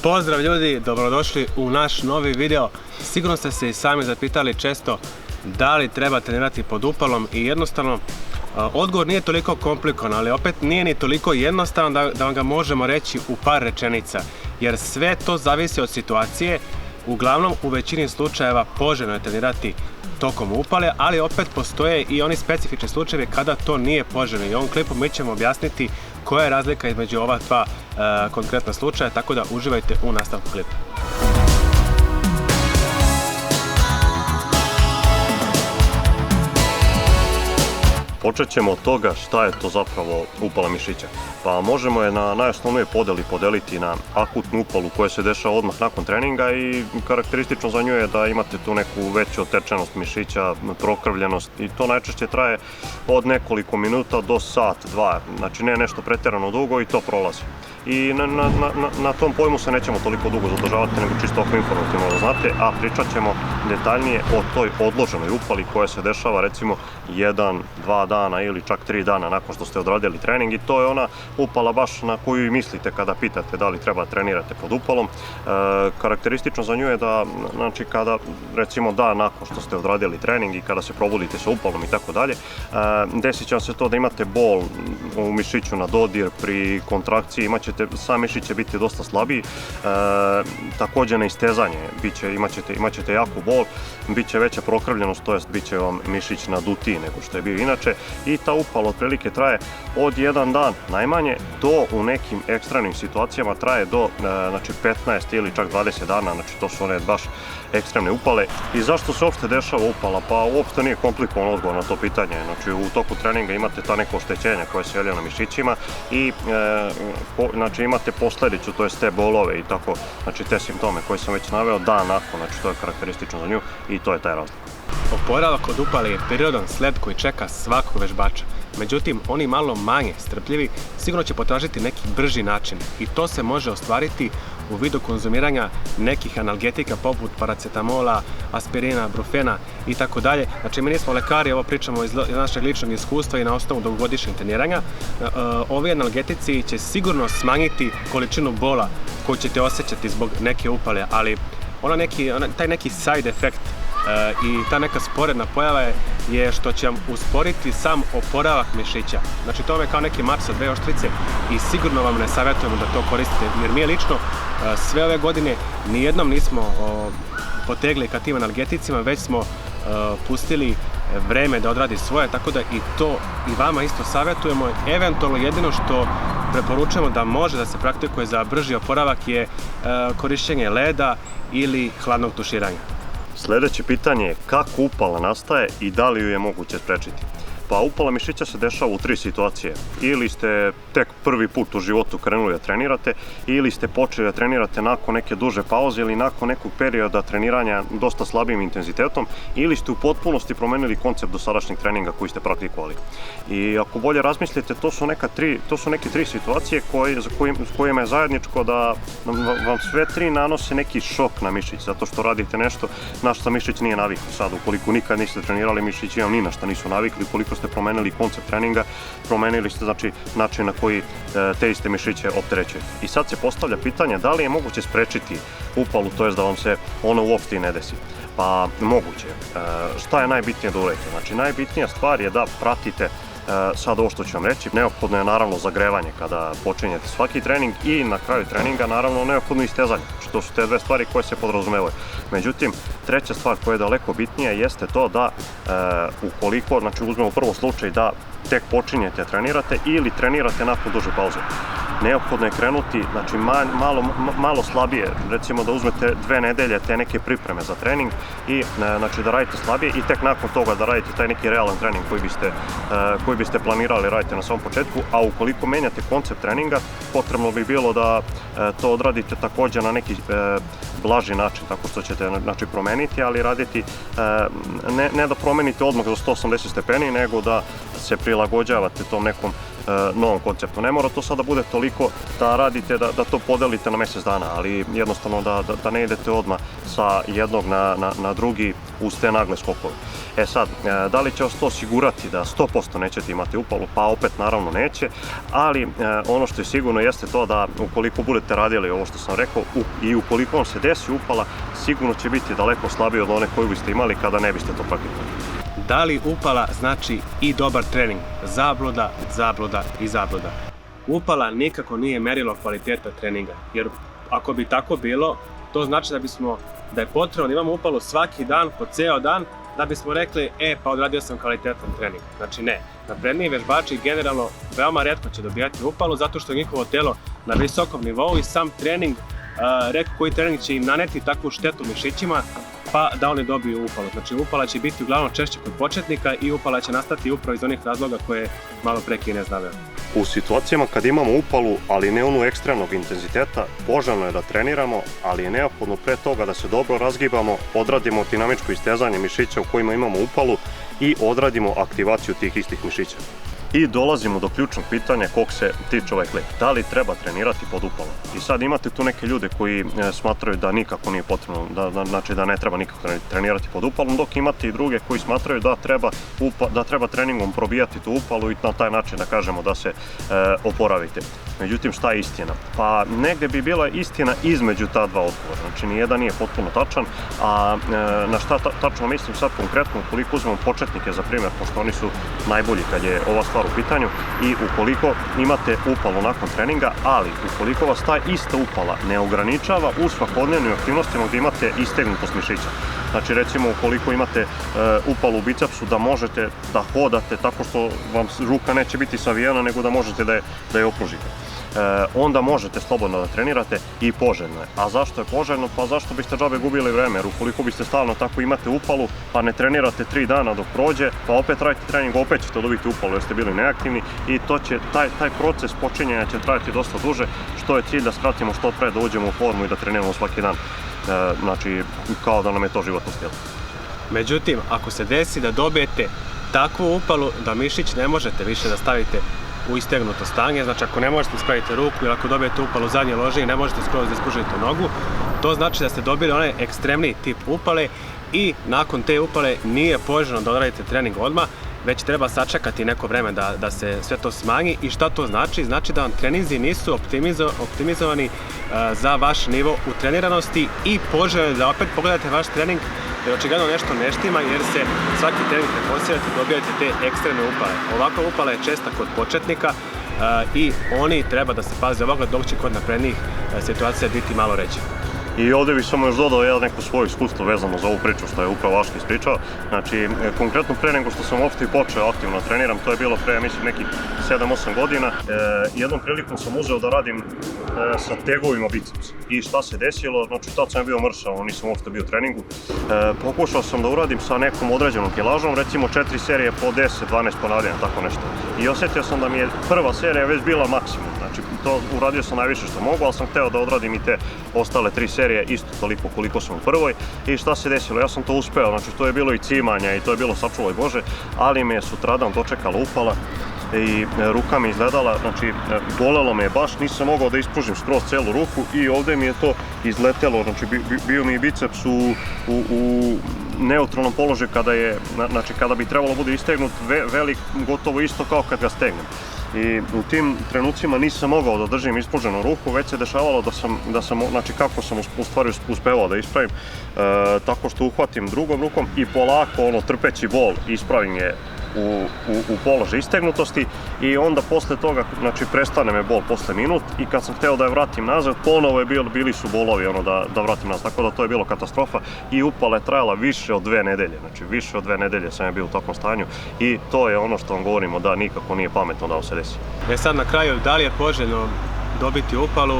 Pozdrav ljudi, dobrodošli u naš novi video. Sigurno ste se i sami zapitali često da li treba trenirati pod upalom i jednostavno odgovor nije toliko komplikovan, ali opet nije ni toliko jednostavan da vam ga možemo reći u par rečenica, jer sve to zavisi od situacije. Uglavnom u većini slučajeva poželjno je trenirati tokom upale, ali opet postoje i oni specifični slučajevi kada to nije poželjno i u ovom klipu mi ćemo objasniti koja je razlika između ova dva konkretna slučaja, tako da uživajte u nastavku klipa. Počet ćemo od toga šta je to zapravo upala mišića. Pa možemo je na najosnovnije podeli podeliti na akutnu upalu koja se dešava odmah nakon treninga i karakteristično za nju je da imate tu neku veću otečenost mišića, prokrvljenost i to najčešće traje od nekoliko minuta do sat, dva, znači ne nešto pretjerano dugo i to prolazi. I na tom pojmu se nećemo toliko dugo zadržavati, nego čisto oko informativno da znate, a pričat ćemo detaljnije o toj odloženoj upali koja se dešava recimo 1, 2 dana ili čak 3 dana nakon što ste odradili trening i to je ona upala baš na koju i mislite kada pitate da li treba trenirate pod upalom. Karakteristično za nju je da, znači kada recimo dan nakon što ste odradili trening i kada se probudite sa upalom i tako dalje, desit će vam se to da imate bol u mišiću na dodir, pri kontrakciji sam mišić će biti dosta slabiji, također na istezanje imat ćete jaku bol, bit će veća prokrvljenost, to jest bit će vam mišić nadutiji nego što je bio inače i ta upala otprilike traje od 1 dan najmanje do u nekim ekstremnim situacijama traje do znači 15 ili čak 20 dana, znači to su one baš ekstremne upale. I zašto se uopšte dešava upala? Pa uopšte nije komplikovan odgovor na to pitanje. Znači u toku treninga imate ta neko oštećenja koje se javljaju na mišićima i znači imate posljedicu, to jest te bolove i tako, znači te simptome koje sam već naveo dan nakon, znači to je karakteristično za nju i to je taj razlog. Oporavak od upale je periodan sled koji čeka svakog vežbača. Međutim, oni malo manje strpljivi sigurno će potražiti neki brži način i to se može ostvariti u vidu konzumiranja nekih analgetika poput paracetamola, aspirina, brufena i tako dalje. Znači, mi nismo lekari, ovo pričamo iz našeg ličnog iskustva i na osnovu dugogodišnjeg treniranja. Ovi analgetici će sigurno smanjiti količinu bola koju ćete osjećati zbog neke upale, ali taj neki side efekt i ta neka sporedna pojava je što će vam usporiti sam oporavak mišića. Znači to vam je kao neki mač sa 2 oštrice i sigurno vam ne savjetujemo da to koristite, jer mi lično sve ove godine nijednom nismo potegli ka tim analgeticima, već smo pustili vreme da odradi svoje, tako da i to i vama isto savjetujemo. Eventualno jedino što preporučujemo da može da se praktikuje za brži oporavak je korištenje leda ili hladnog tuširanja. Sljedeće pitanje je kako upala nastaje i da li ju je moguće sprečiti. Pa upala mišića se dešava u 3 situacije. Ili ste tek prvi put u životu krenuli da trenirate, ili ste počeli da trenirate nakon neke duže pauze ili nakon nekog perioda treniranja dosta slabijim intenzitetom, ili ste u potpunosti promenili koncept dosadašnjeg treninga koji ste praktikovali. I ako bolje razmislite, to su neke 3 situacije s kojima je zajedničko da vam sve 3 nanose neki šok na mišić, zato što radite nešto na što mišić nije navikao. Sad, ukoliko nikad niste trenirali, mišići vam ni na što nisu navikli, ukoliko ste promenili koncept treninga, promenili ste znači način na koji te iste mišiće opterećujete. I sad se postavlja pitanje da li je moguće sprečiti upalu, to jest da vam se ono uopšte ne desi. Pa moguće. Šta je najbitnije da uradite? Znači najbitnija stvar je da pratite sad ovo što ću vam reći. Neophodno je naravno zagrevanje kada počinjete svaki trening i na kraju treninga naravno neophodno istezanje. Znači to su te 2 stvari koje se podrazumevaju. Međutim, treća stvar koja je daleko bitnija jeste to da ukoliko, znači uzmemo prvo slučaj da tek počinjete trenirate ili trenirate nakon duže pauze. Neophodno je krenuti, znači malo slabije, recimo da uzmete 2 nedelje te neke pripreme za trening i znači da radite slabije i tek nakon toga da radite taj neki realan trening koji biste planirali radite na samom početku, a ukoliko menjate koncept treninga, potrebno bi bilo da to odradite također na neki blaži način, tako što ćete znači promeniti, ali raditi ne da promenite odmah za 180 stepeni, nego da se prilagođavate tom nekom novom konceptu. Ne mora to sada bude toliko da radite, da to podelite na mjesec dana, ali jednostavno da ne idete odmah sa jednog na drugi uz te nagle skokove. E sad, da li će vas to osigurati da 100% nećete imati upalu? Pa opet naravno neće, ali ono što je sigurno jeste to da ukoliko budete radili ovo što sam rekao i ukoliko vam se desi upala, sigurno će biti daleko slabije od one koju biste imali kada ne biste to praktikovali. Da li upala znači i dobar trening? Zabluda, zabluda i zabluda. Upala nikako nije merilo kvaliteta treninga, jer ako bi tako bilo, to znači da je potrebno da imamo upalu svaki dan, po ceo dan, da bismo rekli, pa odradio sam kvalitetan trening. Znači ne, napredniji vežbači generalno veoma retko će dobijati upalu zato što je njihovo telo na visokom nivou i sam trening, koji trening će im naneti takvu štetu mišićima, pa da oni dobiju upalu. Znači upala će biti uglavnom češće kod početnika i upala će nastati upravo iz onih razloga koje malo pre Kines naveo. U situacijama kad imamo upalu, ali ne onu ekstremnog intenziteta, poželjno je da treniramo, ali je neophodno pre toga da se dobro razgibamo, odradimo dinamičko istezanje mišića u kojima imamo upalu i odradimo aktivaciju tih istih mišića. I dolazimo do ključnog pitanja kog se tiče ovaj klip. Da li treba trenirati pod upalom? I sad imate tu neke ljude koji smatraju da nikako nije potrebno, znači da ne treba nikako trenirati pod upalom, dok imate i druge koji smatraju da treba treningom probijati tu upalu i na taj način da kažemo da se oporavite. Međutim, šta je istina? Pa negde bi bila istina između ta dva odgovora. Znači nijedan nije potpuno tačan, a na šta tačno mislim sad konkretno, ukoliko uzmemo početnike za primjer, pošto oni su najbolji kad je ova stvar u pitanju, i ukoliko imate upalu nakon treninga, ali ukoliko vas ta ista upala ne ograničava u svakodnevnim aktivnostima gdje imate istegnutost mišića. Znači recimo ukoliko imate upalu u bicepsu da možete da hodate tako što vam ruka neće biti savijena nego da možete da je opružite. Onda možete slobodno da trenirate i poželjno je. A zašto je poželjno? Pa zašto biste džabe gubili vreme? Jer ukoliko biste stalno tako imate upalu, pa ne trenirate 3 dana dok prođe, pa opet radite trening, opet ćete dobiti upalu jer ste bili neaktivni i to će, taj proces počinjenja će trajati dosta duže, što je cilj da skratimo što pre, da uđemo u formu i da treniramo svaki dan. Znači, kao da nam je to životno stil. Međutim, ako se desi da dobijete takvu upalu da mišić ne možete više da stavite u istegnuto stanje, znači ako ne možete ispraviti ruku ili ako dobijete upalu u zadnje lože i ne možete skroz da ispružite nogu, to znači da ste dobili onaj ekstremni tip upale i nakon te upale nije poželjno da odradite trening odmah, već treba sačekati neko vreme da se sve to smanji. I šta to znači? Znači da vam treninzi nisu optimizovani za vaš nivo utreniranosti i poželjno da opet pogledate vaš trening jer očigledno nešto ne štima jer se svaki trening preposjedate i dobijate te ekstremne upale. Ovakva upala je česta kod početnika i oni treba da se paze ovoga, dok će kod naprednijih situacija biti malo ređe. I ovdje bih samo još dodao neko svoje iskustvo vezano za ovu priču što je upravo Vaški ispričao. Znači, konkretno pre nego što sam uopšte i počeo aktivno da treniram, to je bilo pre, mislim, nekih 7-8 godina, jednom prilikom sam uzeo da radim sa tegovima biceps. I šta se desilo? Znači, tad sam bio mršav, nisam uopšte bio u treningu. Pokušao sam da uradim sa nekom određenom kilažom, recimo 4 serije po 10-12 ponavljanja, tako nešto. I osjetio sam da mi je prva serija već bila maksimum. Znači, to uradio sam najviše što mogu, ali sam hteo da odradim i te ostale 3 serije isto toliko koliko sam u prvoj. I šta se desilo? Ja sam to uspeo, znači to je bilo i cimanja i to je bilo sačuvaj Bože, ali me je sutradan dočekala upala i ruka mi izgledala, znači bolelo me je baš, nisam mogao da ispružim skroz celu ruku i ovdje mi je to izletelo, znači bio mi biceps u neutralnom položaju kada bi trebalo bude istegnut velik, gotovo isto kao kad ga stegnem. I u tim trenucima nisam mogao da držim ispruženu ruku, već se dešavalo da sam znači kako sam u stvari uspevao da ispravim, tako što uhvatim drugom rukom i polako, trpeći bol, ispravim je u položaj istegnutosti i onda posle toga, znači prestane me bol posle minut i kad sam hteo da je vratim nazad, ponovo bili su bolovi da vratim nazad, tako da to je bilo katastrofa i upala je trajala više od 2 nedelje, znači više od 2 nedelje sam je bio u takvom stanju i to je ono što vam govorimo da nikako nije pametno da se desi. Sad na kraju, da li je poželjno dobiti upalu?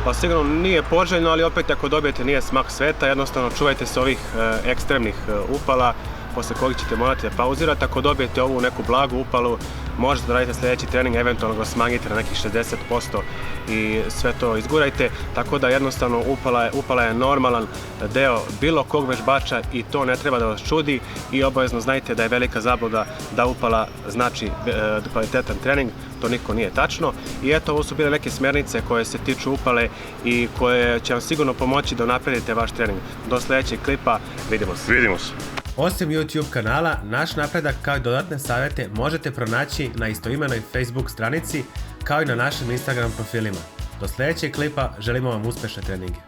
Pa sigurno nije poželjno, ali opet ako dobijete nije smak sveta, jednostavno čuvajte se ovih ekstremnih upala. posle kojeg ćete morati da pauzirate. Ako dobijete ovu neku blagu upalu, možete da radite sljedeći trening, eventualno ga smanjite na nekih 60% i sve to izgurajte. Tako da jednostavno upala je normalan deo bilo kog vežbača i to ne treba da vas čudi i obavezno znajte da je velika zabluda da upala znači kvalitetan trening. To niko nije tačno. I eto, ovo su bile neke smjernice koje se tiču upale i koje će vam sigurno pomoći da napredite vaš trening. Do sljedećeg klipa, vidimo se. Vidimo se. Osim YouTube kanala, naš napredak kao i dodatne savjete možete pronaći na istoimenoj Facebook stranici kao i na našim Instagram profilima. Do sljedećeg klipa želimo vam uspješne treninge.